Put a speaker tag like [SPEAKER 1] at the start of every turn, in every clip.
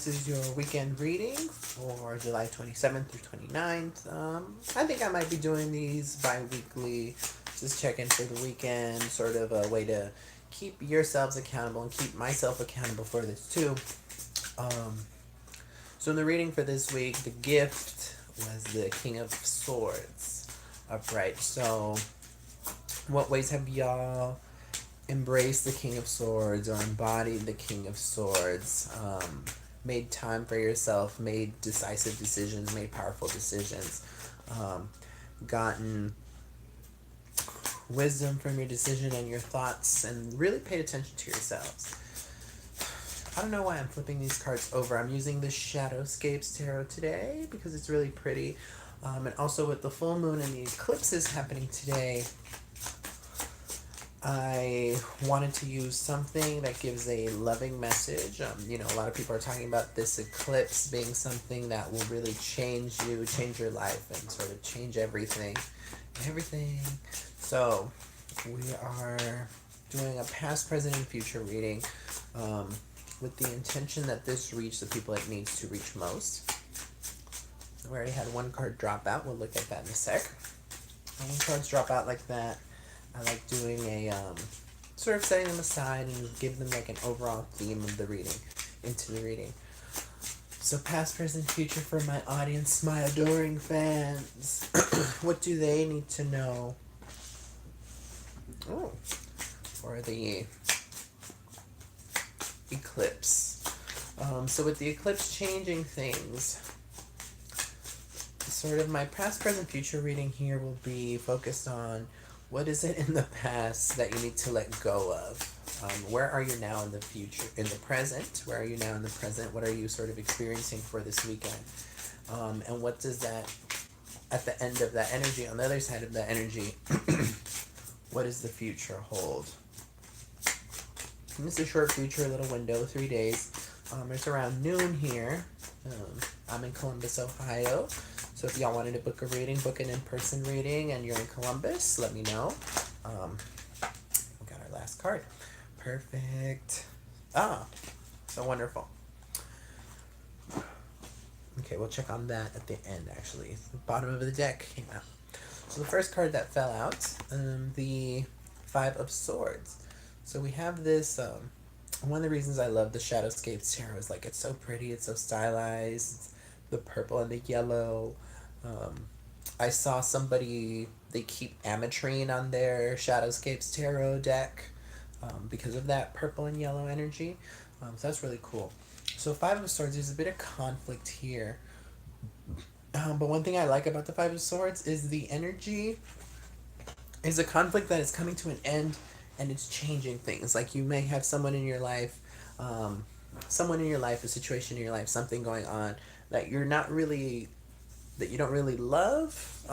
[SPEAKER 1] This is your weekend reading for July 27th through 29th. I think I might be doing these bi-weekly, just check in for the weekend, sort of a way to keep yourselves accountable and keep myself accountable for this too. Um, so in the reading for this week, the gift was the King of Swords upright. So what ways have y'all embraced the King of Swords or embodied the King of Swords? Made time for yourself, made decisive decisions, made powerful decisions, um, gotten wisdom from your decision and your thoughts, and really paid attention to yourselves. I don't know why I'm flipping these cards over. I'm using the Shadowscapes Tarot today because it's really pretty. And also with the full moon and the eclipses happening today, I wanted to use something that gives a loving message. A lot of people are talking about this eclipse being something that will really change you, change your life, and sort of change everything. So, we are doing a past, present, and future reading with the intention that this reach the people it needs to reach most. We already had one card drop out. We'll look at that in a sec. When cards drop out like that, I like doing a sort of setting them aside and give them like an overall theme of the reading into the reading. So past, present, future for my audience, my adoring fans. What do they need to know? For the eclipse. So with the eclipse changing things, sort of my past, present, future reading here will be focused on what is it in the past that you need to let go of? Where are you now in the future? In the present? Where are you now in the present? What are you sort of experiencing for this weekend? And what does that, at the end of that energy, on the other side of that energy, what does the future hold? And it's a short future, a little window, 3 days. It's around noon here. I'm in Columbus, Ohio. So if y'all wanted to book a reading, book an in-person reading, and you're in Columbus, let me know. We got our last card. Perfect. So wonderful. Okay, we'll check on that at the end, actually. The bottom of the deck came out. So the first card that fell out, the Five of Swords. So we have this, one of the reasons I love the Shadowscapes Tarot is like it's so pretty, it's so stylized, the purple and the yellow. I saw somebody, they keep ametrine on their Shadowscapes Tarot deck because of that purple and yellow energy. So that's really cool. So Five of Swords, there's a bit of conflict here. But one thing I like about the Five of Swords is the energy is a conflict that is coming to an end and it's changing things. Like you may have someone in your life, a situation in your life, something going on that you don't really love,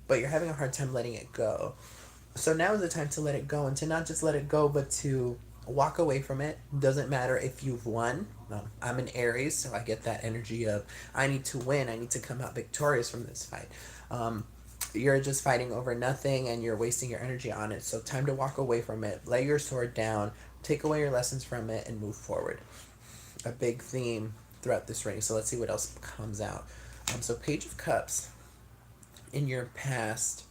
[SPEAKER 1] but you're having a hard time letting it go. So now is the time to let it go, and to not just let it go, but to walk away from it. Doesn't matter if you've won. I'm an Aries, so I get that energy of I need to win. I need to come out victorious from this fight. You're just fighting over nothing, and you're wasting your energy on it. So time to walk away from it. Lay your sword down. Take away your lessons from it, and move forward. A big theme throughout this reading. So let's see what else comes out. So Page of Cups in your past.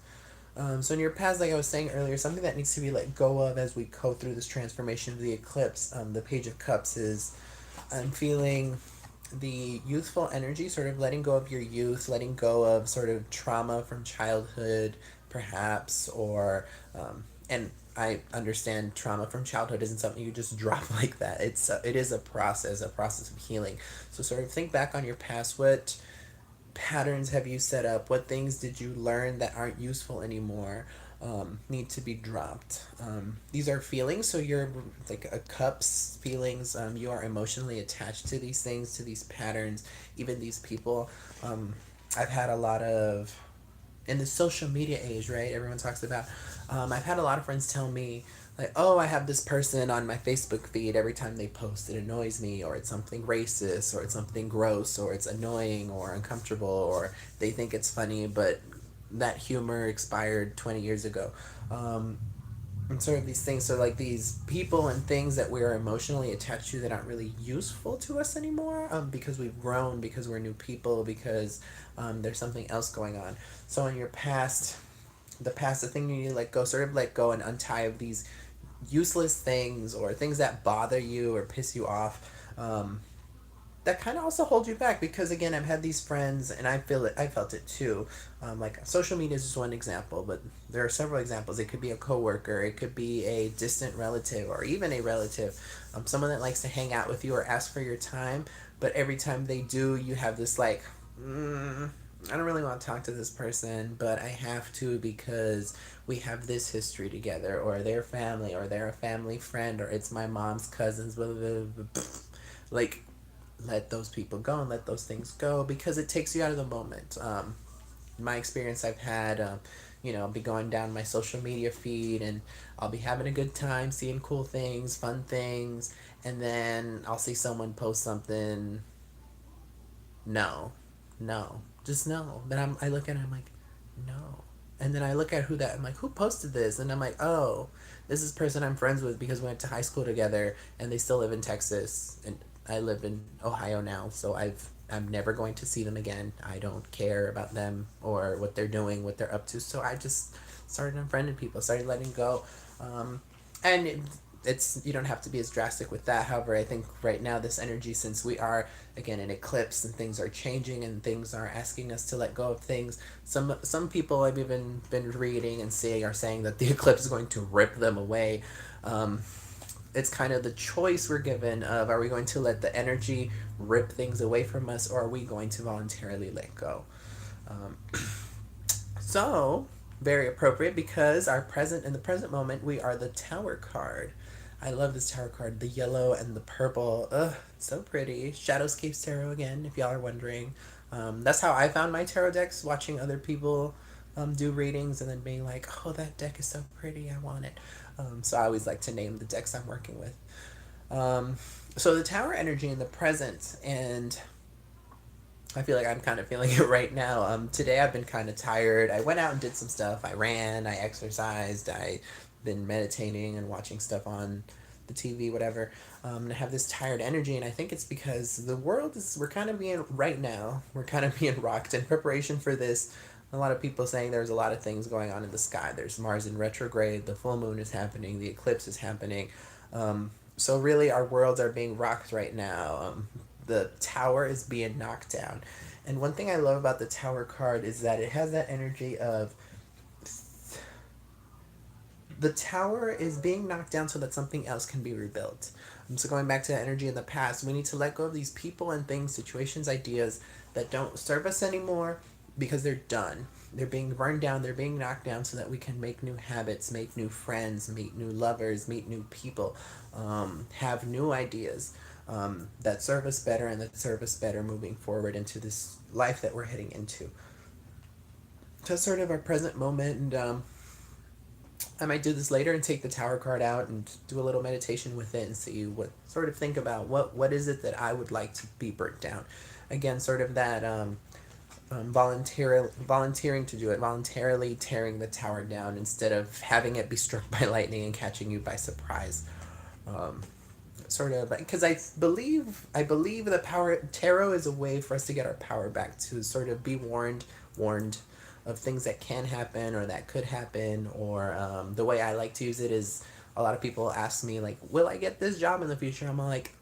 [SPEAKER 1] So in your past, like I was saying earlier, something that needs to be let go of as we go through this transformation of the eclipse. The Page of Cups is, I'm feeling the youthful energy, sort of letting go of your youth, letting go of sort of trauma from childhood, perhaps, or, and I understand trauma from childhood isn't something you just drop like that. It is a process of healing. So sort of think back on your past. What patterns have you set up? What things did you learn that aren't useful anymore, need to be dropped? These are feelings, so you're like a cups feelings. You are emotionally attached to these things, to these patterns, even these people. I've had a lot of, in the social media age, right, everyone talks about, I've had a lot of friends tell me, like, oh, I have this person on my Facebook feed, every time they post, it annoys me, or it's something racist, or it's something gross, or it's annoying, or uncomfortable, or they think it's funny, but that humor expired 20 years ago. and sort of these things. So like these people and things that we're emotionally attached to that aren't really useful to us anymore, because we've grown, because we're new people, because there's something else going on. So in your past, the thing you need to let go, sort of let go and untie of these useless things or things that bother you or piss you off. That kind of also holds you back, because again, I've had these friends and I felt it too. Like social media is just one example, but there are several examples. It could be a coworker, it could be a distant relative, or even a relative, someone that likes to hang out with you or ask for your time, but every time they do, you have this like, I don't really want to talk to this person, but I have to because we have this history together, or their family, or they're a family friend, or it's my mom's cousins, blah, blah, blah, blah. Like, let those people go and let those things go, because it takes you out of the moment. My experience, I've had, I'll be going down my social media feed and I'll be having a good time, seeing cool things, fun things, and then I'll see someone post something. No, no, just no. Then I look at it, I'm like, no. And then I look at I'm like, who posted this? And I'm like, oh, this is a person I'm friends with because we went to high school together and they still live in Texas. And I live in Ohio now, so I'm never going to see them again. I don't care about them or what they're doing, what they're up to. So I just started unfriending people, started letting go. And it's, you don't have to be as drastic with that. However, I think right now this energy, since we are again in eclipse and things are changing and things are asking us to let go of things, some people I've even been reading and seeing are saying that the eclipse is going to rip them away. It's kind of the choice we're given of, are we going to let the energy rip things away from us, or are we going to voluntarily let go? um, so, very appropriate, because in the present moment, we are the Tower card. I love this Tower card, the yellow and the purple. Ugh, so pretty. Shadowscapes Tarot again, if y'all are wondering. That's how I found my tarot decks, watching other people do readings and then being like, oh, that deck is so pretty, I want it. So I always like to name the decks I'm working with. Um, so the Tower energy in the present, and I feel like I'm kind of feeling it right now. Today I've been kind of tired. I went out and did some stuff. I ran, I exercised, I been meditating and watching stuff on the TV, whatever. And I have this tired energy, and I think it's because we're kind of being, right now, we're kind of being rocked in preparation for this. A lot of people saying there's a lot of things going on in the sky. There's Mars in retrograde, the full moon is happening, the eclipse is happening. So really, our worlds are being rocked right now. The tower is being knocked down. And one thing I love about the tower card is that it has that energy of, the tower is being knocked down so that something else can be rebuilt. So going back to the energy in the past, we need to let go of these people and things, situations, ideas that don't serve us anymore, because they're done. They're being burned down, they're being knocked down, so that we can make new habits, make new friends, meet new lovers, meet new people, have new ideas that serve us better and that serve us better moving forward into this life that we're heading into. So that's sort of our present moment, and I might do this later and take the tower card out and do a little meditation with it and see what, sort of think about what is it that I would like to be burnt down. Again, sort of that volunteering to do it, voluntarily tearing the tower down instead of having it be struck by lightning and catching you by surprise. Um, Sort of, because I believe the power tarot is a way for us to get our power back, to sort of be warned of things that can happen or that could happen. Or the way I like to use it is, a lot of people ask me like, will I get this job in the future? I'm like,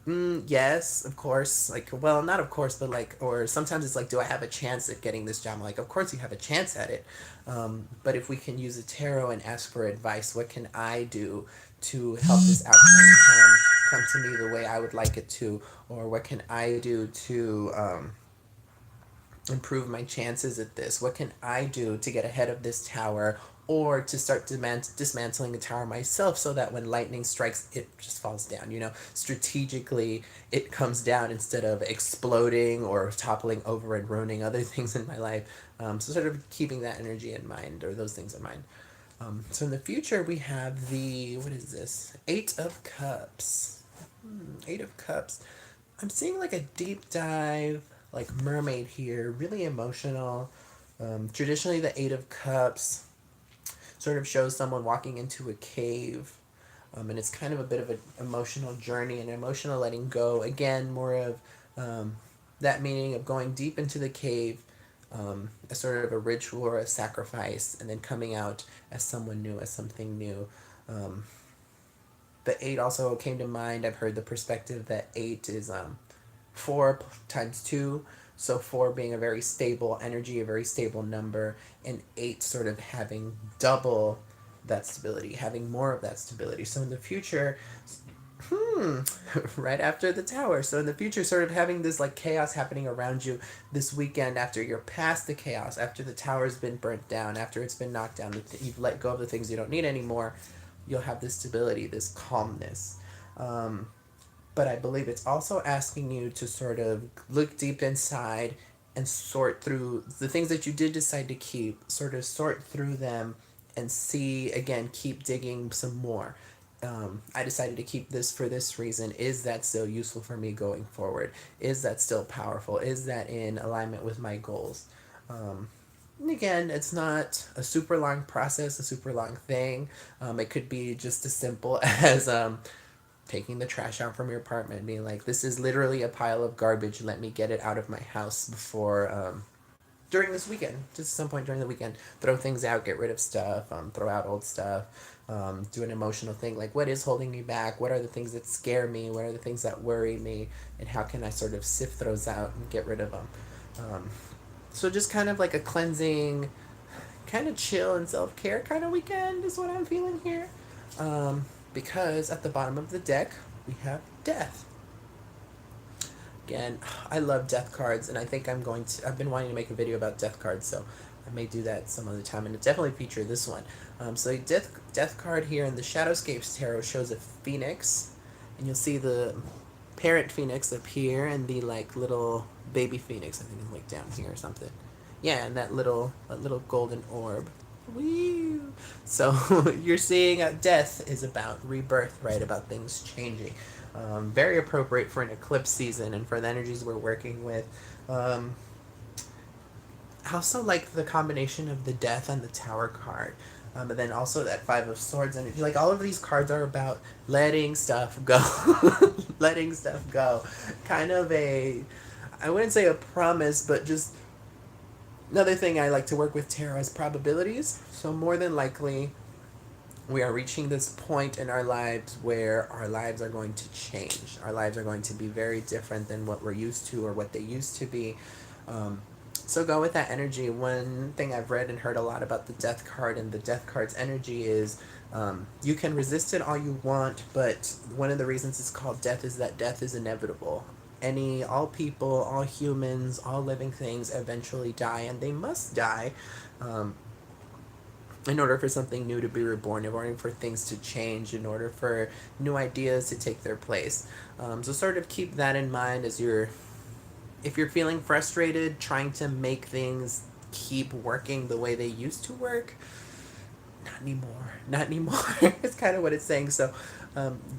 [SPEAKER 1] yes, of course. Like, well, not of course, but like, or sometimes it's like, do I have a chance at getting this job? I'm like, of course you have a chance at it. But if we can use a tarot and ask for advice, what can I do to help this outcome come to me the way I would like it to? Or what can I do to improve my chances at this? What can I do to get ahead of this tower, or to start dismantling a tower myself, so that when lightning strikes, it just falls down? Strategically, it comes down instead of exploding or toppling over and ruining other things in my life. So sort of keeping that energy in mind, or those things in mind. So in the future, we have what is this? Eight of Cups. Eight of Cups. I'm seeing like a deep dive, like mermaid here, really emotional. Traditionally, the Eight of Cups sort of shows someone walking into a cave. And it's kind of a bit of an emotional journey and emotional letting go. Again, more of that meaning of going deep into the cave, as sort of a ritual or a sacrifice, and then coming out as someone new, as something new. Um, the eight also came to mind. I've heard the perspective that eight is 4 times 2. So 4 being a very stable energy, a very stable number, and 8 sort of having double that stability, having more of that stability. So in the future, right after the tower. So in the future, sort of having this like chaos happening around you this weekend after you're past the chaos, after the tower's been burnt down, after it's been knocked down, you've let go of the things you don't need anymore, you'll have this stability, this calmness. But I believe it's also asking you to sort of look deep inside and sort through the things that you did decide to keep, sort of sort through them and see, again, keep digging some more. I decided to keep this for this reason. Is that still useful for me going forward? Is that still powerful? Is that in alignment with my goals? And again, it's not a super long process, a super long thing. It could be just as simple as taking the trash out from your apartment and being like, this is literally a pile of garbage. Let me get it out of my house before during this weekend, just at some point during the weekend, throw things out, get rid of stuff, throw out old stuff, do an emotional thing, like what is holding me back, what are the things that scare me, what are the things that worry me, and how can I sort of sift those out and get rid of them. So just kind of like a cleansing, kind of chill and self-care kind of weekend is what I'm feeling here. Because at the bottom of the deck, we have death. Again, I love death cards, and I think I've been wanting to make a video about death cards, so I may do that some other time, and it definitely feature this one. So death card here in the Shadowscapes Tarot shows a phoenix, and you'll see the parent phoenix up here, and the like little baby phoenix, I think is like down here or something. Yeah, and that little golden orb. Woo! So you're seeing death is about rebirth, right? About things changing. Very appropriate for an eclipse season and for the energies we're working with. I also like the combination of the death and the tower card. But then also that 5 of Swords energy. Like all of these cards are about letting stuff go. Letting stuff go. Kind of I wouldn't say a promise, but just another thing I like to work with tarot is probabilities. So more than likely, we are reaching this point in our lives where our lives are going to change. Our lives are going to be very different than what we're used to or what they used to be. So go with that energy. One thing I've read and heard a lot about the death card and the death card's energy is you can resist it all you want, but one of the reasons it's called death is that death is inevitable. All people, all humans, all living things eventually die, and they must die in order for something new to be reborn, in order for things to change, in order for new ideas to take their place. So sort of keep that in mind as if you're feeling frustrated, trying to make things keep working the way they used to work. Not anymore. Not anymore. It's kind of what it's saying. So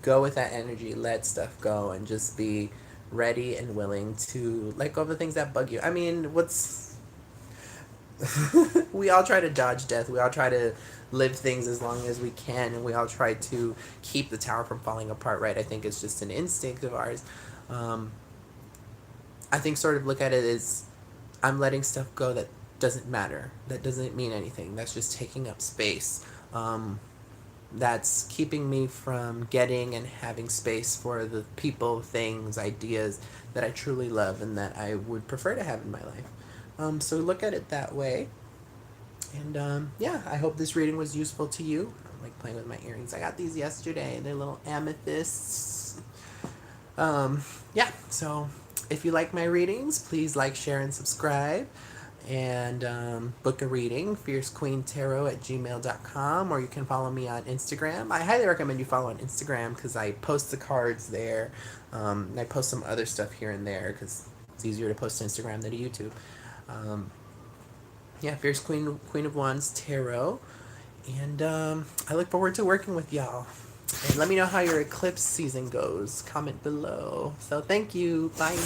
[SPEAKER 1] go with that energy, let stuff go, and just be ready and willing to let go of the things that bug you. I mean, we all try to dodge death. We all try to live things as long as we can, and we all try to keep the tower from falling apart, right? I think it's just an instinct of ours. I think sort of look at it as I'm letting stuff go that doesn't matter. That doesn't mean anything. That's just taking up space. That's keeping me from getting and having space for the people, things, ideas that I truly love and that I would prefer to have in my life. So look at it that way. And yeah, I hope this reading was useful to you. I'm like playing with my earrings. I got these yesterday. They're little amethysts. Yeah, so if you like my readings, please like, share, and subscribe. And book a reading, fiercequeentarot@gmail.com, or you can follow me on Instagram. I highly recommend you follow on Instagram because I post the cards there. And I post some other stuff here and there because it's easier to post to Instagram than to YouTube. Yeah, Fierce Queen of Wands Tarot. And I look forward to working with y'all. And let me know how your eclipse season goes. Comment below. So thank you. Bye.